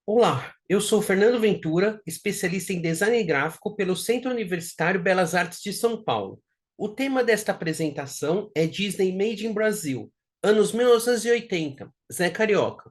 Olá, eu sou Fernando Ventura, especialista em design gráfico pelo Centro Universitário Belas Artes de São Paulo. O tema desta apresentação é Disney Made in Brasil, anos 1980, Zé Carioca.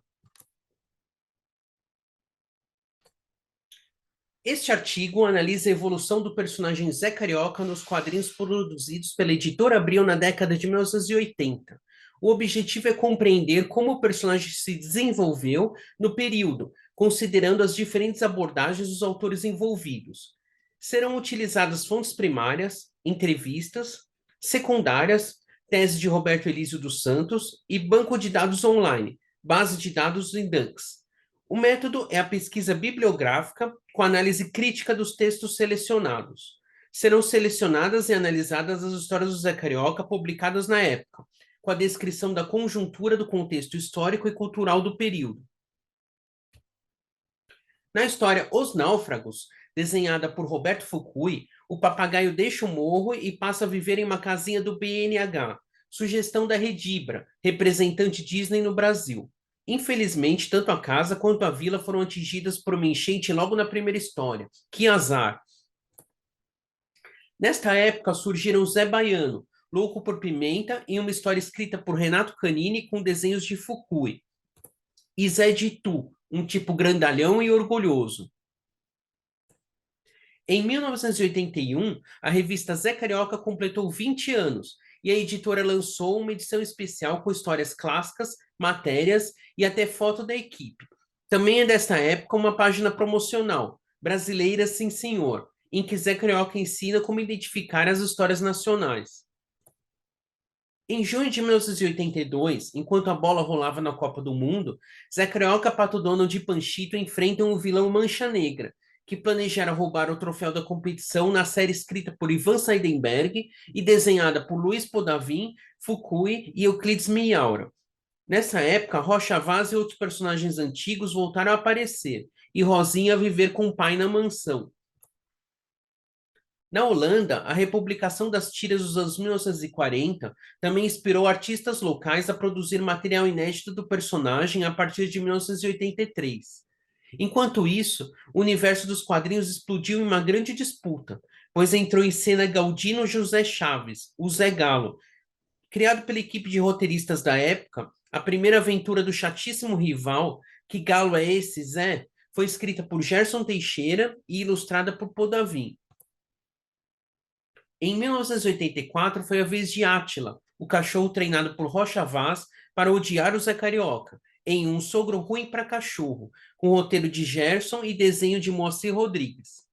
Este artigo analisa a evolução do personagem Zé Carioca nos quadrinhos produzidos pela editora Abril na década de 1980. O objetivo é compreender como o personagem se desenvolveu no período, considerando as diferentes abordagens dos autores envolvidos. Serão utilizadas fontes primárias, entrevistas, secundárias, tese de Roberto Elísio dos Santos e banco de dados online, base de dados Index. O método é a pesquisa bibliográfica com análise crítica dos textos selecionados. Serão selecionadas e analisadas as histórias do Zé Carioca publicadas na época, com a descrição da conjuntura do contexto histórico e cultural do período. Na história Os Náufragos, desenhada por Roberto Fukui, o papagaio deixa o morro e passa a viver em uma casinha do BNH, sugestão da Redibra, representante Disney no Brasil. Infelizmente, tanto a casa quanto a vila foram atingidas por uma enchente logo na primeira história. Que azar! Nesta época surgiram Zé Baiano, Louco por Pimenta, em uma história escrita por Renato Canini com desenhos de Fukui, e Zé de Tu, um tipo grandalhão e orgulhoso. Em 1981, a revista Zé Carioca completou 20 anos e a editora lançou uma edição especial com histórias clássicas, matérias e até foto da equipe. Também é desta época uma página promocional, Brasileira Sim Senhor, em que Zé Carioca ensina como identificar as histórias nacionais. Em junho de 1982, enquanto a bola rolava na Copa do Mundo, Zé Carioca e Pato Donald e Panchito enfrentam o vilão Mancha Negra, que planejara roubar o troféu da competição na série escrita por Ivan Seidenberg e desenhada por Luiz Podavin, Fukui e Euclides Miyaura. Nessa época, Rocha Vaz e outros personagens antigos voltaram a aparecer, e Rosinha a viver com o pai na mansão. Na Holanda, a republicação das tiras dos anos 1940 também inspirou artistas locais a produzir material inédito do personagem a partir de 1983. Enquanto isso, o universo dos quadrinhos explodiu em uma grande disputa, pois entrou em cena Galdino José Chaves, o Zé Galo. Criado pela equipe de roteiristas da época, a primeira aventura do chatíssimo rival, Que Galo é esse, Zé?, foi escrita por Gerson Teixeira e ilustrada por Podavin. Em 1984, foi a vez de Átila, o cachorro treinado por Rocha Vaz para odiar o Zé Carioca, em Um Sogro Ruim para Cachorro, com roteiro de Gerson e desenho de Moacir Rodrigues.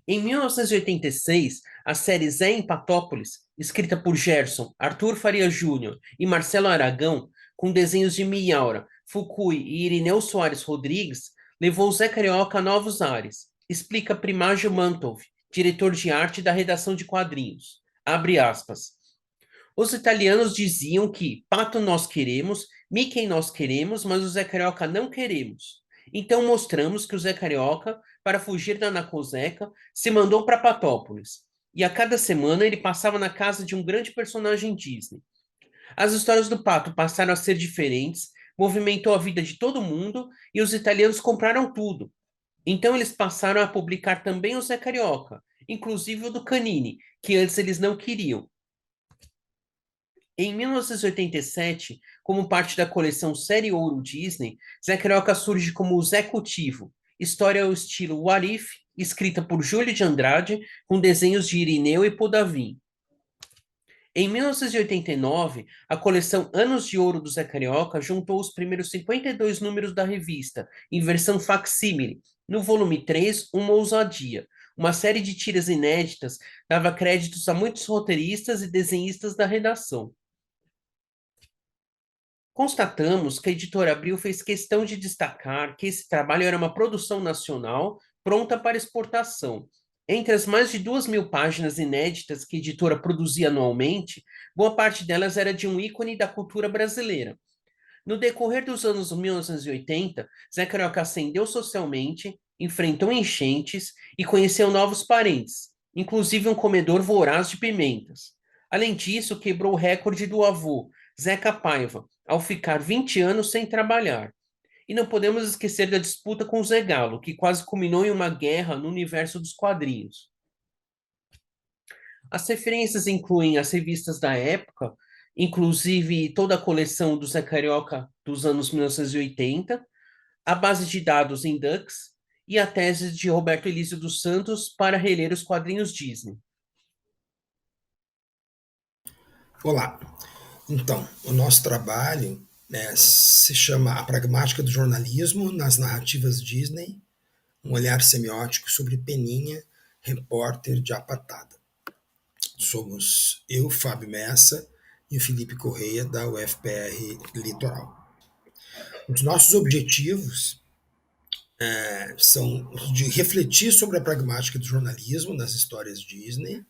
Em 1986, a série Zé em Patópolis, escrita por Gerson, Arthur Faria Júnior e Marcelo Aragão, com desenhos de Miyaura, Fukui e Irineu Soares Rodrigues, levou Zé Carioca a novos ares, explica Primágio Mantov, diretor de arte da redação de quadrinhos. Abre aspas. Os italianos diziam que Pato nós queremos, Mickey nós queremos, mas o Zé Carioca não queremos. Então mostramos que o Zé Carioca, para fugir da Nacoseca, se mandou para Patópolis. E a cada semana ele passava na casa de um grande personagem Disney. As histórias do Pato passaram a ser diferentes, movimentou a vida de todo mundo e os italianos compraram tudo. Então eles passaram a publicar também o Zé Carioca, inclusive o do Canini, que antes eles não queriam. Em 1987, como parte da coleção Série Ouro Disney, Zé Carioca surge como o Zé Cultivo, história ao estilo What If, escrita por Júlio de Andrade, com desenhos de Irineu e Podavin. Em 1989, a coleção Anos de Ouro do Zé Carioca juntou os primeiros 52 números da revista, em versão facsímile. No volume 3, Uma Ousadia. Uma série de tiras inéditas dava créditos a muitos roteiristas e desenhistas da redação. Constatamos que a editora Abril fez questão de destacar que esse trabalho era uma produção nacional, pronta para exportação. Entre as mais de 2.000 páginas inéditas que a editora produzia anualmente, boa parte delas era de um ícone da cultura brasileira. No decorrer dos anos 1980, Zé Carioca ascendeu socialmente, enfrentou enchentes e conheceu novos parentes, inclusive um comedor voraz de pimentas. Além disso, quebrou o recorde do avô, Zeca Paiva, ao ficar 20 anos sem trabalhar. E não podemos esquecer da disputa com o Zé Galo, que quase culminou em uma guerra no universo dos quadrinhos. As referências incluem as revistas da época, inclusive toda a coleção do Zé Carioca dos anos 1980, a base de dados Indux e a tese de Roberto Elísio dos Santos para reler os quadrinhos Disney. Olá. Então, o nosso trabalho, né, se chama A Pragmática do Jornalismo nas Narrativas Disney, um olhar semiótico sobre Peninha, repórter de A Patada. Somos eu, Fábio Messa, e o Felipe Correia, da UFPR Litoral. Os nossos objetivos são de refletir sobre a pragmática do jornalismo nas histórias Disney,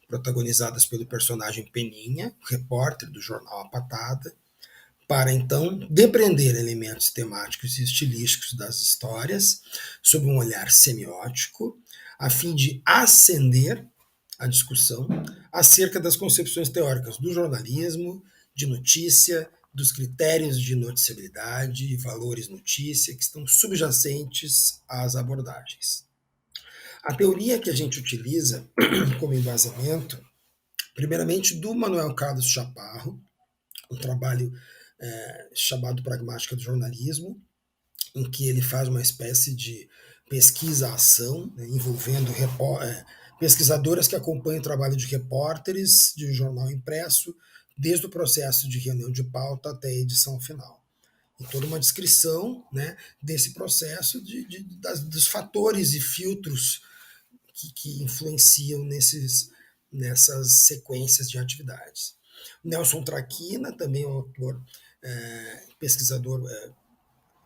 protagonizadas pelo personagem Peninha, repórter do jornal A Patada, para então depreender elementos temáticos e estilísticos das histórias sob um olhar semiótico, a fim de ascender a discussão acerca das concepções teóricas do jornalismo, de notícia, dos critérios de noticiabilidade e valores notícia que estão subjacentes às abordagens. A teoria que a gente utiliza como embasamento, primeiramente do Manuel Carlos Chaparro, um trabalho chamado Pragmática do Jornalismo, em que ele faz uma espécie de pesquisa-ação, né, envolvendo pesquisadoras que acompanham o trabalho de repórteres de um jornal impresso, desde o processo de reunião de pauta até a edição final. E toda uma descrição, né, desse processo dos fatores e filtros que influenciam nessas sequências de atividades. Nelson Traquina, também é um autor, pesquisador,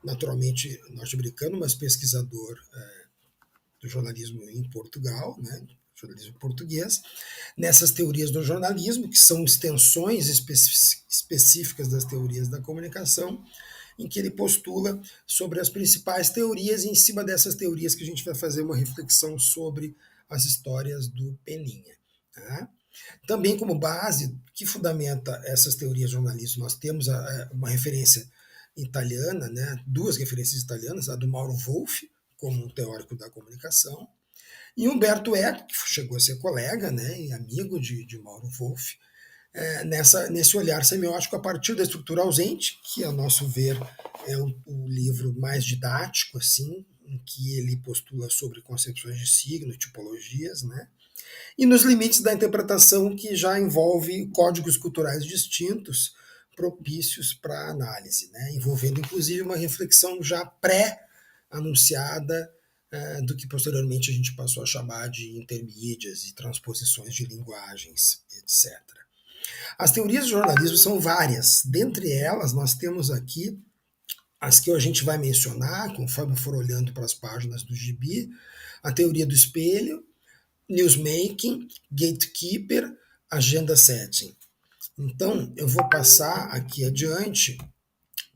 naturalmente norte-americano, mas pesquisador do jornalismo em Portugal, né, jornalismo português, nessas teorias do jornalismo, que são extensões específicas das teorias da comunicação, em que ele postula sobre as principais teorias, e em cima dessas teorias que a gente vai fazer uma reflexão sobre as histórias do Peninha. Tá? Também como base que fundamenta essas teorias jornalistas, nós temos uma referência italiana, né, duas referências italianas, a do Mauro Wolff, como um teórico da comunicação, e Humberto Eco, que chegou a ser colega, né, e amigo de Mauro Wolff, nesse olhar semiótico a partir da estrutura ausente, que, a nosso ver, é o livro mais didático, assim, em que ele postula sobre concepções de signo, tipologias, né, e nos limites da interpretação, que já envolve códigos culturais distintos propícios para análise, né, envolvendo inclusive uma reflexão já pré-anunciada do que posteriormente a gente passou a chamar de intermídias e transposições de linguagens, etc. As teorias do jornalismo são várias. Dentre elas, nós temos aqui as que a gente vai mencionar, conforme for olhando para as páginas do gibi: a teoria do espelho, newsmaking, gatekeeper, agenda setting. Então, eu vou passar aqui adiante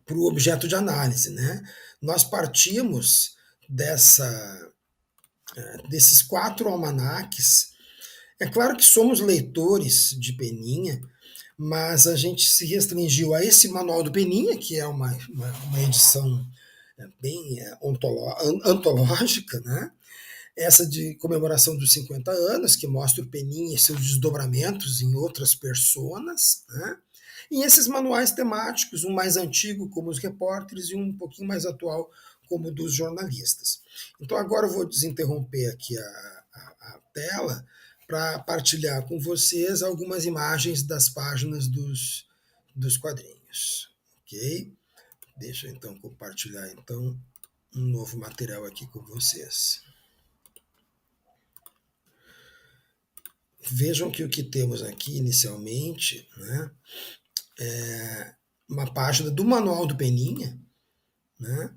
para o objeto de análise, né? Nós partimos desses 4 almanaques. É claro que somos leitores de Peninha, mas a gente se restringiu a esse manual do Peninha, que é uma edição bem antológica, né? Essa de comemoração dos 50 anos, que mostra o Peninha e seus desdobramentos em outras personas, né? E esses manuais temáticos, um mais antigo, como os repórteres, e um pouquinho mais atual, como o dos jornalistas. Então agora eu vou desinterromper aqui a tela para partilhar com vocês algumas imagens das páginas dos quadrinhos. Ok? Deixa eu então compartilhar então um novo material aqui com vocês. Vejam que o que temos aqui inicialmente, né, é uma página do Manual do Peninha, né,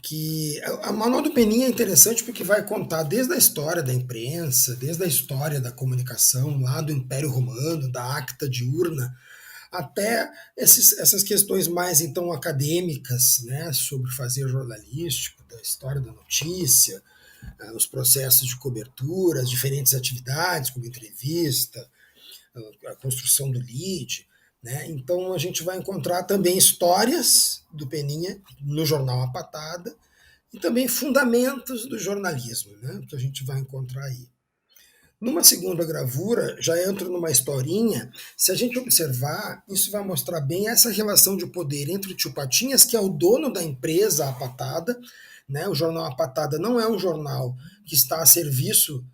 que a Manual do Peninha é interessante porque vai contar desde a história da imprensa, desde a história da comunicação lá do Império Romano, da Acta Diurna, até essas questões mais então acadêmicas, né, sobre fazer jornalístico, da história da notícia, os processos de cobertura, as diferentes atividades, como entrevista, a construção do lead. Né? Então a gente vai encontrar também histórias do Peninha no jornal A Patada e também fundamentos do jornalismo, né? Que a gente vai encontrar aí. Numa segunda gravura, já entro numa historinha. Se a gente observar, isso vai mostrar bem essa relação de poder entre o tio Patinhas, que é o dono da empresa A Patada, né? O jornal A Patada não é um jornal que está a serviço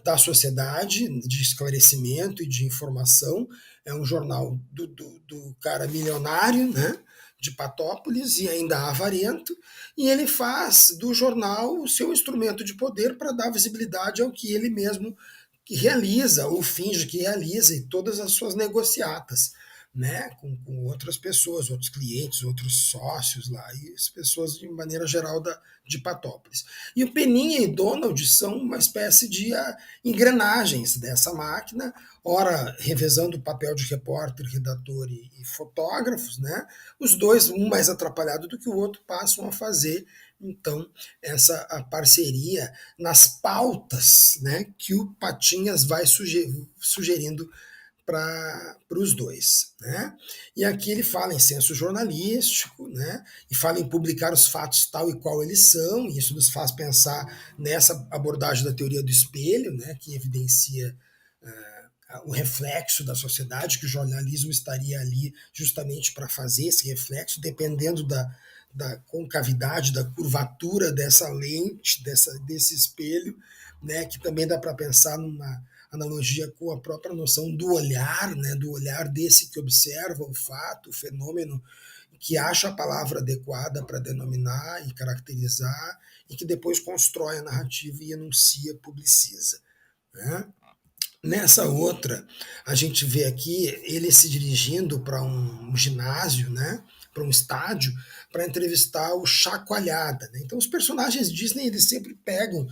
da sociedade, de esclarecimento e de informação, é um jornal do cara milionário, né? De Patópolis e ainda avarento, e ele faz do jornal o seu instrumento de poder para dar visibilidade ao que ele mesmo que realiza ou finge que realiza em todas as suas negociatas, né, com outras pessoas, outros clientes, outros sócios lá, e as pessoas de maneira geral de Patópolis. E o Peninha e Donald são uma espécie de engrenagens dessa máquina, ora revezando o papel de repórter, redator e fotógrafos, né? Os dois, um mais atrapalhado do que o outro, passam a fazer então essa a parceria nas pautas, né, que o Patinhas vai sugerindo para os dois. Né? E aqui ele fala em senso jornalístico, né? E fala em publicar os fatos tal e qual eles são, e isso nos faz pensar nessa abordagem da teoria do espelho, né? Que evidencia o reflexo da sociedade, que o jornalismo estaria ali justamente para fazer esse reflexo, dependendo da concavidade, da curvatura dessa lente, desse espelho, né? Que também dá para pensar numa analogia com a própria noção do olhar, né, do olhar desse que observa o fato, o fenômeno, que acha a palavra adequada para denominar e caracterizar e que depois constrói a narrativa e enuncia, publiciza. Né? Nessa outra, a gente vê aqui ele se dirigindo para um ginásio, né, para um estádio, para entrevistar o Chacoalhada. Né? Então, os personagens Disney eles sempre pegam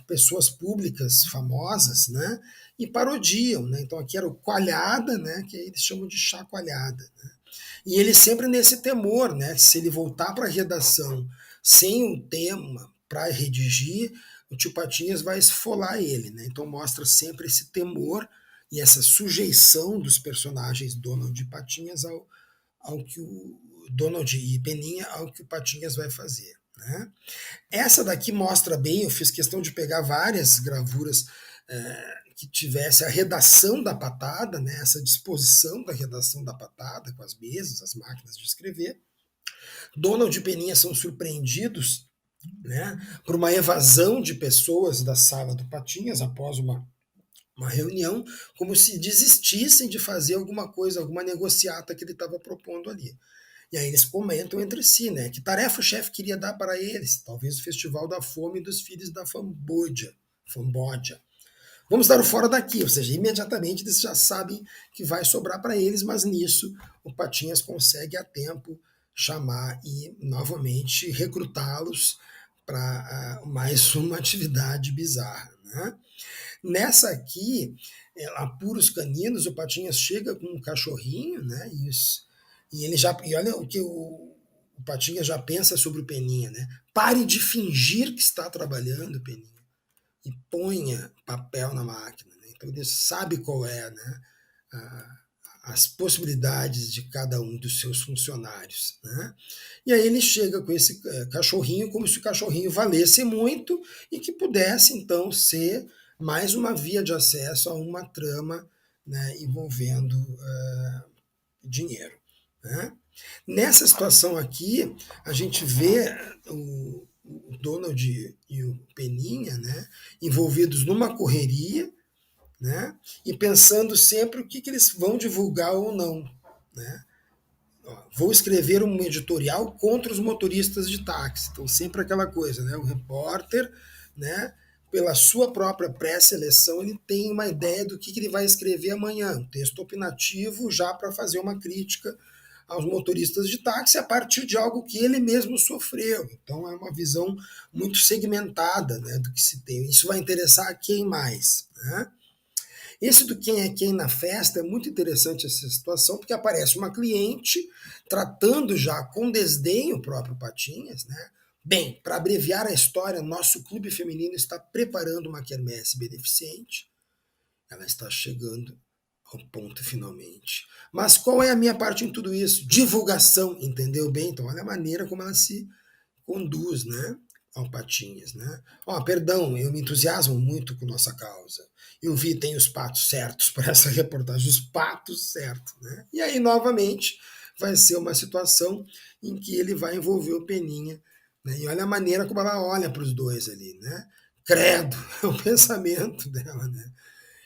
pessoas públicas famosas, né, e parodiam. Né? Então, aqui era o Coalhada, né, que eles chamam de Chacoalhada. Né? E ele sempre nesse temor, né, se ele voltar para a redação sem um tema para redigir, o tio Patinhas vai esfolar ele, né? Então mostra sempre esse temor e essa sujeição dos personagens Donald e Patinhas ao que o Donald e Peninha ao que o Patinhas vai fazer. Né? Essa daqui mostra bem, eu fiz questão de pegar várias gravuras que tivesse a redação da patada, né? Essa disposição da redação da patada, com as mesas, as máquinas de escrever. Donald e Peninha são surpreendidos, né, por uma evasão de pessoas da sala do Patinhas após uma reunião, como se desistissem de fazer alguma coisa, alguma negociata que ele estava propondo ali. E aí eles comentam entre si, né? Que tarefa o chefe queria dar para eles? Talvez o Festival da Fome dos Filhos da Fambódia. Vamos dar o fora daqui, ou seja, imediatamente eles já sabem que vai sobrar para eles, mas nisso o Patinhas consegue a tempo chamar e novamente recrutá-los para mais uma atividade bizarra. Né? Nessa aqui, apuros caninos, o Patinhas chega com um cachorrinho, né? E ele já. E olha o que o Patinhas já pensa sobre o Peninha, né? Pare de fingir que está trabalhando, Peninha, e ponha papel na máquina. Né? Então ele sabe qual é, né, as possibilidades de cada um dos seus funcionários. Né? E aí ele chega com esse cachorrinho como se o cachorrinho valesse muito e que pudesse então ser mais uma via de acesso a uma trama, né, envolvendo dinheiro. Né? Nessa situação aqui, a gente vê o Donald e o Peninha, né, envolvidos numa correria, né, e pensando sempre o que eles vão divulgar ou não. Né. Vou escrever um editorial contra os motoristas de táxi. Então, sempre aquela coisa, né, o repórter, né, pela sua própria pré-seleção, ele tem uma ideia do que ele vai escrever amanhã, um texto opinativo já para fazer uma crítica aos motoristas de táxi a partir de algo que ele mesmo sofreu. Então é uma visão muito segmentada, né, do que se tem. Isso vai interessar quem mais, né? Esse do quem é quem na festa é muito interessante essa situação, porque aparece uma cliente tratando já com desdém o próprio Patinhas, né? Bem, para abreviar a história, nosso clube feminino está preparando uma quermesse beneficente. Ela está chegando ao ponto finalmente. Mas qual é a minha parte em tudo isso? Divulgação, entendeu bem? Então, olha a maneira como ela se conduz, né, ao Patinhas, né? Ó, perdão, eu me entusiasmo muito com nossa causa. Eu vi, tem os patos certos para essa reportagem, os patos certos, né? E aí, novamente, vai ser uma situação em que ele vai envolver o Peninha, né? E olha a maneira como ela olha para os dois ali, né? Credo, é o pensamento dela, né?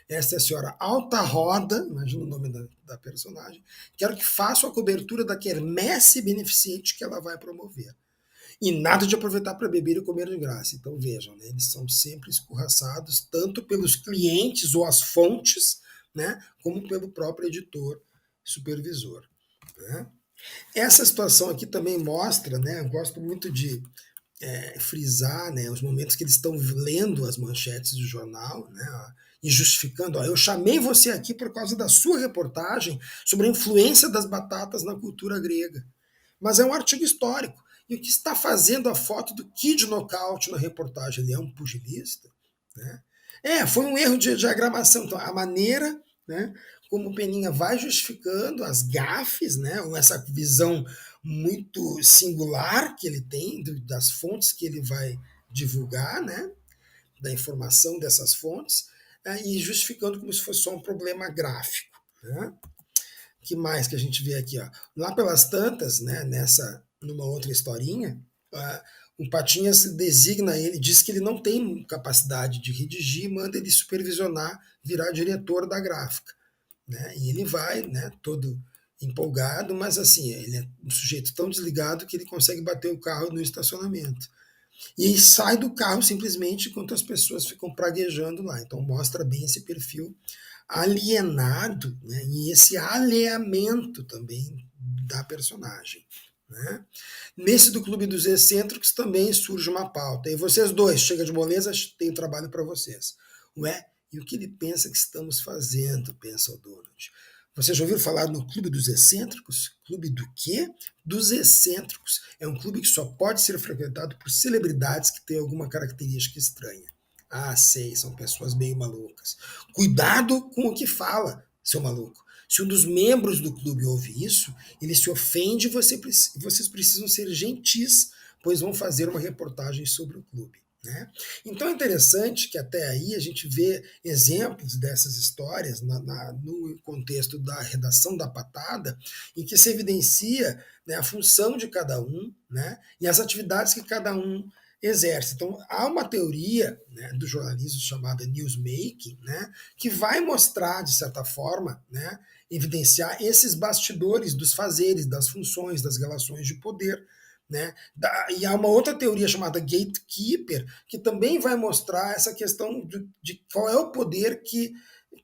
Essa é a senhora Alta Roda, imagina o nome da personagem, quero que faça a cobertura da quermesse beneficente que ela vai promover. E nada de aproveitar para beber e comer de graça. Então vejam, né, eles são sempre escorraçados, tanto pelos clientes ou as fontes, né, como pelo próprio editor supervisor. Né? Essa situação aqui também mostra, né, eu gosto muito de frisar, né, os momentos que eles estão lendo as manchetes do jornal, né, e justificando, ó, eu chamei você aqui por causa da sua reportagem sobre a influência das batatas na cultura grega. Mas é um artigo histórico. E o que está fazendo a foto do Kid Knockout na reportagem? Ele é um pugilista? Né? Foi um erro de diagramação. Então, a maneira, né, como o Peninha vai justificando as gafes, né, ou essa visão muito singular que ele tem das fontes que ele vai divulgar, né, da informação dessas fontes, e justificando como se fosse só um problema gráfico. Né? Que mais que a gente vê aqui? Ó? Lá pelas tantas, né, numa outra historinha, o Patinhas designa ele, diz que ele não tem capacidade de redigir, manda ele supervisionar, virar diretor da gráfica. Né? E ele vai, né, todo empolgado, mas assim, ele é um sujeito tão desligado que ele consegue bater o carro no estacionamento. E sai do carro simplesmente enquanto as pessoas ficam praguejando lá. Então mostra bem esse perfil alienado, né, e esse alheamento também da personagem. Né? Nesse do Clube dos Excêntricos também surge uma pauta. E vocês dois, chega de moleza, tenho trabalho para vocês. Ué, e o que ele pensa que estamos fazendo, pensa o Donald. Vocês já ouviram falar no Clube dos Excêntricos? Clube do quê? Dos Excêntricos. É um clube que só pode ser frequentado por celebridades que têm alguma característica estranha. Ah, sei, são pessoas meio malucas. Cuidado com o que fala, seu maluco. Se um dos membros do clube ouve isso, ele se ofende e vocês precisam ser gentis, pois vão fazer uma reportagem sobre o clube. Né? Então é interessante que até aí a gente vê exemplos dessas histórias no contexto da redação da patada, em que se evidencia, né, a função de cada um, né, e as atividades que cada um exerce. Então há uma teoria, né, do jornalismo chamada newsmaking, né, que vai mostrar, de certa forma, né, evidenciar esses bastidores dos fazeres, das funções, das relações de poder. Né? E há uma outra teoria chamada gatekeeper, que também vai mostrar essa questão de qual é o poder que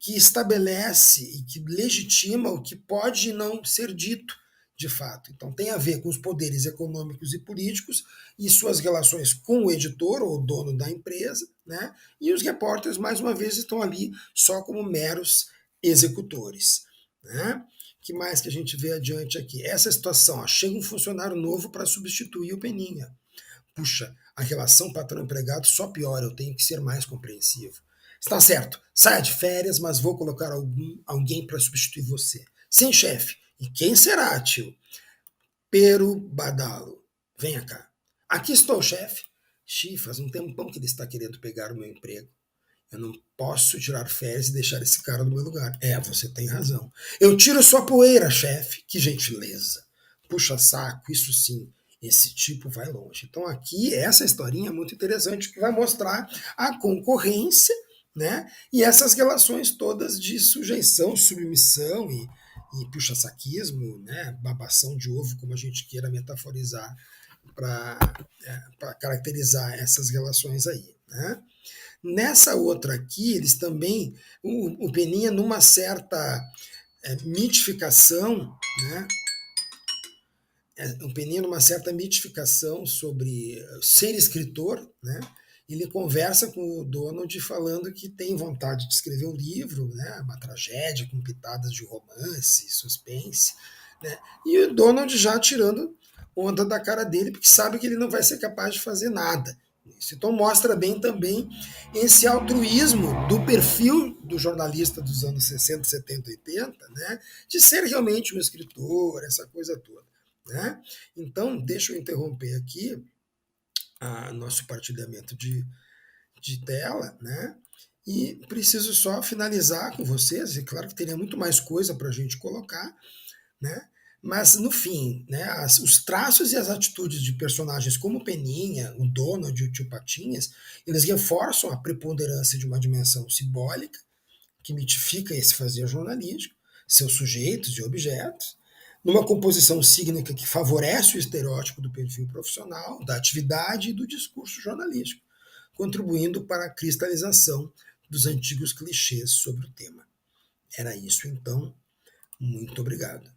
estabelece e que legitima o que pode não ser dito de fato. Então tem a ver com os poderes econômicos e políticos e suas relações com o editor ou o dono da empresa, né? E os repórteres, mais uma vez, estão ali só como meros executores. Né? Que mais que a gente vê adiante aqui? Essa situação, ó, chega um funcionário novo para substituir o Peninha. Puxa, a relação patrão-empregado só piora, eu tenho que ser mais compreensivo. Está certo, saia de férias, mas vou colocar alguém para substituir você. Sim, chefe. E quem será, tio? Pero Badalo. Venha cá. Aqui estou, chefe. Xi, faz um tempão que ele está querendo pegar o meu emprego. Eu não posso tirar férias e deixar esse cara no meu lugar. Você tem razão. Eu tiro sua poeira, chefe. Que gentileza. Puxa saco, isso sim. Esse tipo vai longe. Então aqui, essa historinha é muito interessante, que vai mostrar a concorrência, né? E essas relações todas de sujeição, submissão e puxa-saquismo, né? Babação de ovo, como a gente queira metaforizar, para caracterizar essas relações aí, né? Nessa outra aqui, eles também, o Peninha, numa certa mitificação, né, o Peninha, numa certa mitificação sobre ser escritor, né? Ele conversa com o Donald falando que tem vontade de escrever um livro, né? Uma tragédia com pitadas de romance, suspense, né? E o Donald já tirando onda da cara dele, porque sabe que ele não vai ser capaz de fazer nada. Isso então mostra bem também esse altruísmo do perfil do jornalista dos anos 60, 70, 80, né? De ser realmente um escritor, essa coisa toda. Né? Então, deixa eu interromper aqui nosso partilhamento de tela, né? E preciso só finalizar com vocês, e claro que teria muito mais coisa para a gente colocar, né? Mas, no fim, né, os traços e as atitudes de personagens como Peninha, o Donald e o Tio Patinhas, eles reforçam a preponderância de uma dimensão simbólica, que mitifica esse fazer jornalístico, seus sujeitos e objetos, numa composição cígnica que favorece o estereótipo do perfil profissional, da atividade e do discurso jornalístico, contribuindo para a cristalização dos antigos clichês sobre o tema. Era isso, então. Muito obrigado.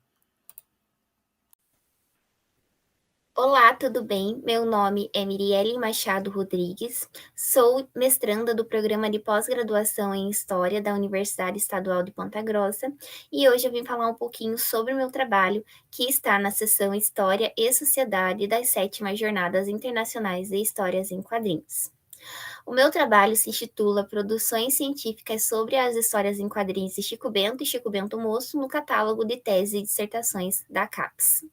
Olá, tudo bem? Meu nome é Mirielle Machado Rodrigues, sou mestranda do programa de pós-graduação em História da Universidade Estadual de Ponta Grossa e hoje eu vim falar um pouquinho sobre o meu trabalho, que está na seção História e Sociedade das 7ª Jornadas Internacionais de Histórias em Quadrinhos. O meu trabalho se intitula Produções Científicas sobre as Histórias em Quadrinhos de Chico Bento e Chico Bento Moço no catálogo de teses e dissertações da CAPES.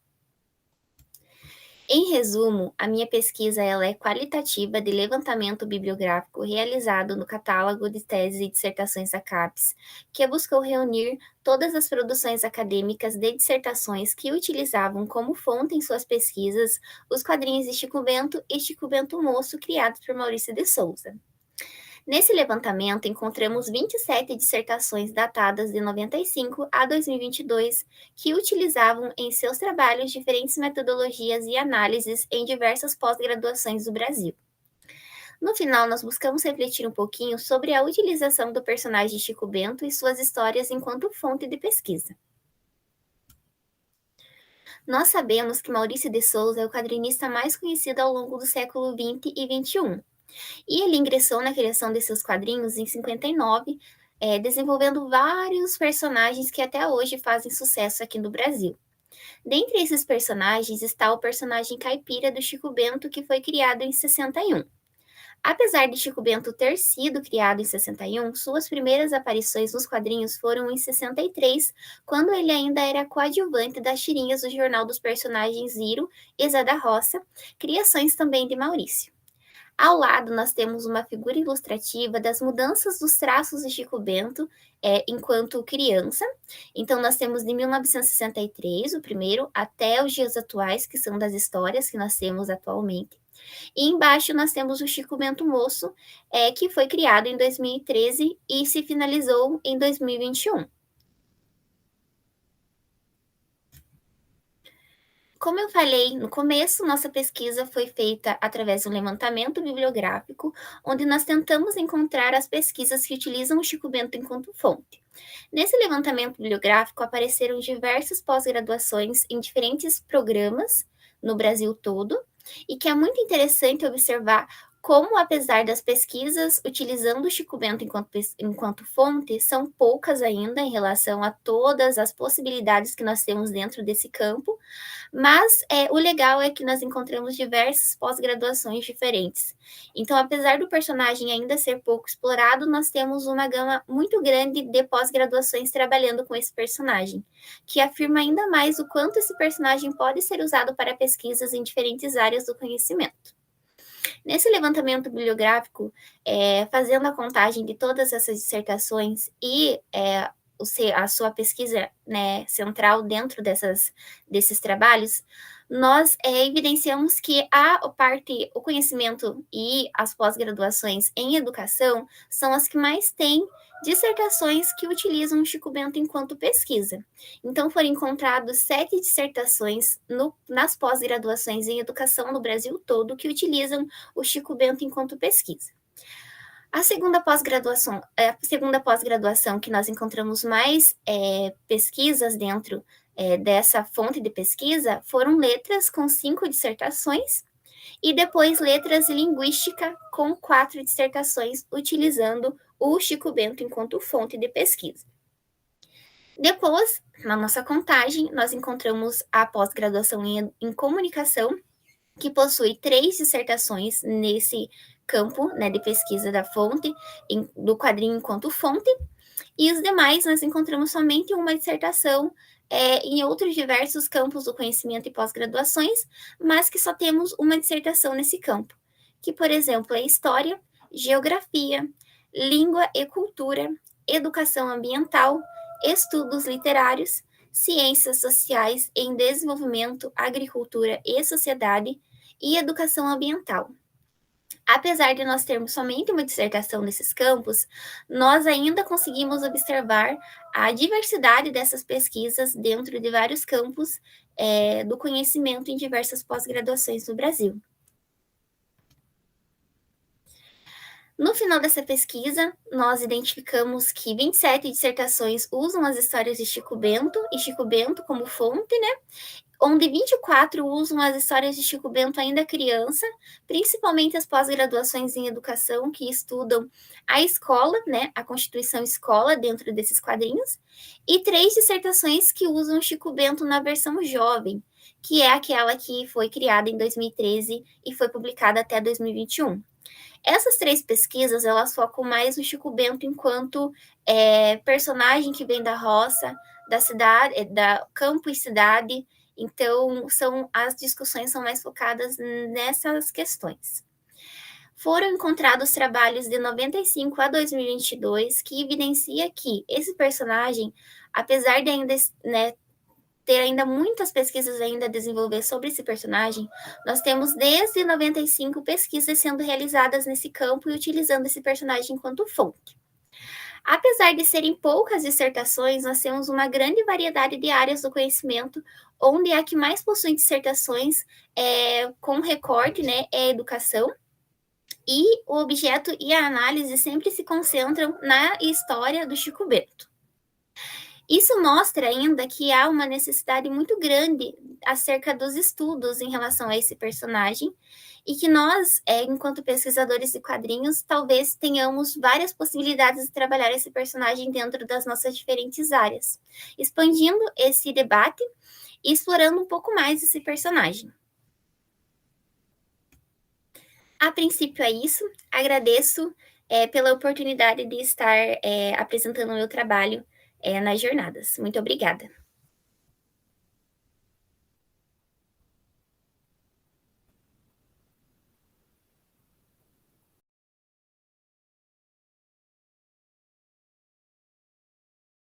Em resumo, a minha pesquisa ela é qualitativa de levantamento bibliográfico realizado no catálogo de teses e dissertações da CAPES, que buscou reunir todas as produções acadêmicas de dissertações que utilizavam como fonte em suas pesquisas os quadrinhos de Chico Bento e Chico Bento Moço criados por Maurício de Souza. Nesse levantamento, encontramos 27 dissertações datadas de 95 a 2022 que utilizavam em seus trabalhos diferentes metodologias e análises em diversas pós-graduações do Brasil. No final, nós buscamos refletir um pouquinho sobre a utilização do personagem Chico Bento e suas histórias enquanto fonte de pesquisa. Nós sabemos que Maurício de Souza é o quadrinista mais conhecido ao longo do século XX e XXI. E ele ingressou na criação de seus quadrinhos em 59, desenvolvendo vários personagens que até hoje fazem sucesso aqui no Brasil. Dentre esses personagens está o personagem caipira do Chico Bento, que foi criado em 61. Apesar de Chico Bento ter sido criado em 61, suas primeiras aparições nos quadrinhos foram em 63, quando ele ainda era coadjuvante das tirinhas do Jornal dos Personagens Ziro e Zé da Roça, criações também de Maurício. Ao lado, nós temos uma figura ilustrativa das mudanças dos traços de Chico Bento enquanto criança. Então, nós temos de 1963, o primeiro, até os dias atuais, que são das histórias que nós temos atualmente. E embaixo nós temos o Chico Bento Moço, que foi criado em 2013 e se finalizou em 2021. Como eu falei no começo, nossa pesquisa foi feita através de um levantamento bibliográfico, onde nós tentamos encontrar as pesquisas que utilizam o Chico Bento enquanto fonte. Nesse levantamento bibliográfico apareceram diversas pós-graduações em diferentes programas no Brasil todo, e que é muito interessante observar como, apesar das pesquisas utilizando o Chico Bento enquanto fonte, são poucas ainda em relação a todas as possibilidades que nós temos dentro desse campo, mas o legal é que nós encontramos diversas pós-graduações diferentes. Então, apesar do personagem ainda ser pouco explorado, nós temos uma gama muito grande de pós-graduações trabalhando com esse personagem, que afirma ainda mais o quanto esse personagem pode ser usado para pesquisas em diferentes áreas do conhecimento. Nesse levantamento bibliográfico, fazendo a contagem de todas essas dissertações e a sua pesquisa, né, central dentro desses trabalhos, nós evidenciamos que o conhecimento e as pós-graduações em educação são as que mais têm dissertações que utilizam o Chico Bento enquanto pesquisa. Então, foram encontradas 7 dissertações nas pós-graduações em educação no Brasil todo que utilizam o Chico Bento enquanto pesquisa. A segunda pós-graduação que nós encontramos mais pesquisas dentro dessa fonte de pesquisa foram letras com 5 dissertações e depois letras e linguística com 4 dissertações, utilizando o Chico Bento enquanto fonte de pesquisa. Depois, na nossa contagem, nós encontramos a pós-graduação em comunicação, que possui 3 dissertações nesse campo, né, de pesquisa da fonte, do quadrinho enquanto fonte, e os demais nós encontramos somente uma dissertação em outros diversos campos do conhecimento e pós-graduações, mas que só temos uma dissertação nesse campo, que, por exemplo, é História, Geografia, Língua e Cultura, Educação Ambiental, Estudos Literários, Ciências Sociais em Desenvolvimento, Agricultura e Sociedade e Educação Ambiental. Apesar de nós termos somente uma dissertação nesses campos, nós ainda conseguimos observar a diversidade dessas pesquisas dentro de vários campos do conhecimento em diversas pós-graduações no Brasil. No final dessa pesquisa, nós identificamos que 27 dissertações usam as histórias de Chico Bento e Chico Bento como fonte, né? Onde 24 usam as histórias de Chico Bento ainda criança, principalmente as pós-graduações em educação que estudam a escola, né, a Constituição Escola dentro desses quadrinhos, e 3 dissertações que usam Chico Bento na versão jovem, que é aquela que foi criada em 2013 e foi publicada até 2021. Essas 3 pesquisas, elas focam mais no Chico Bento enquanto personagem que vem da roça, da cidade, da campo e cidade. Então, as discussões são mais focadas nessas questões. Foram encontrados trabalhos de 95 a 2022 que evidencia que esse personagem, apesar de ainda, né, ter ainda muitas pesquisas ainda a desenvolver sobre esse personagem, nós temos desde 95 pesquisas sendo realizadas nesse campo e utilizando esse personagem enquanto fonte. Apesar de serem poucas dissertações, nós temos uma grande variedade de áreas do conhecimento, onde a que mais possui dissertações com recorte, né, é a educação, e o objeto e a análise sempre se concentram na história do Chico Bento. Isso mostra ainda que há uma necessidade muito grande acerca dos estudos em relação a esse personagem e que nós, enquanto pesquisadores de quadrinhos, talvez tenhamos várias possibilidades de trabalhar esse personagem dentro das nossas diferentes áreas, expandindo esse debate e explorando um pouco mais esse personagem. A princípio é isso. Agradeço pela oportunidade de estar apresentando o meu trabalho nas jornadas. Muito obrigada.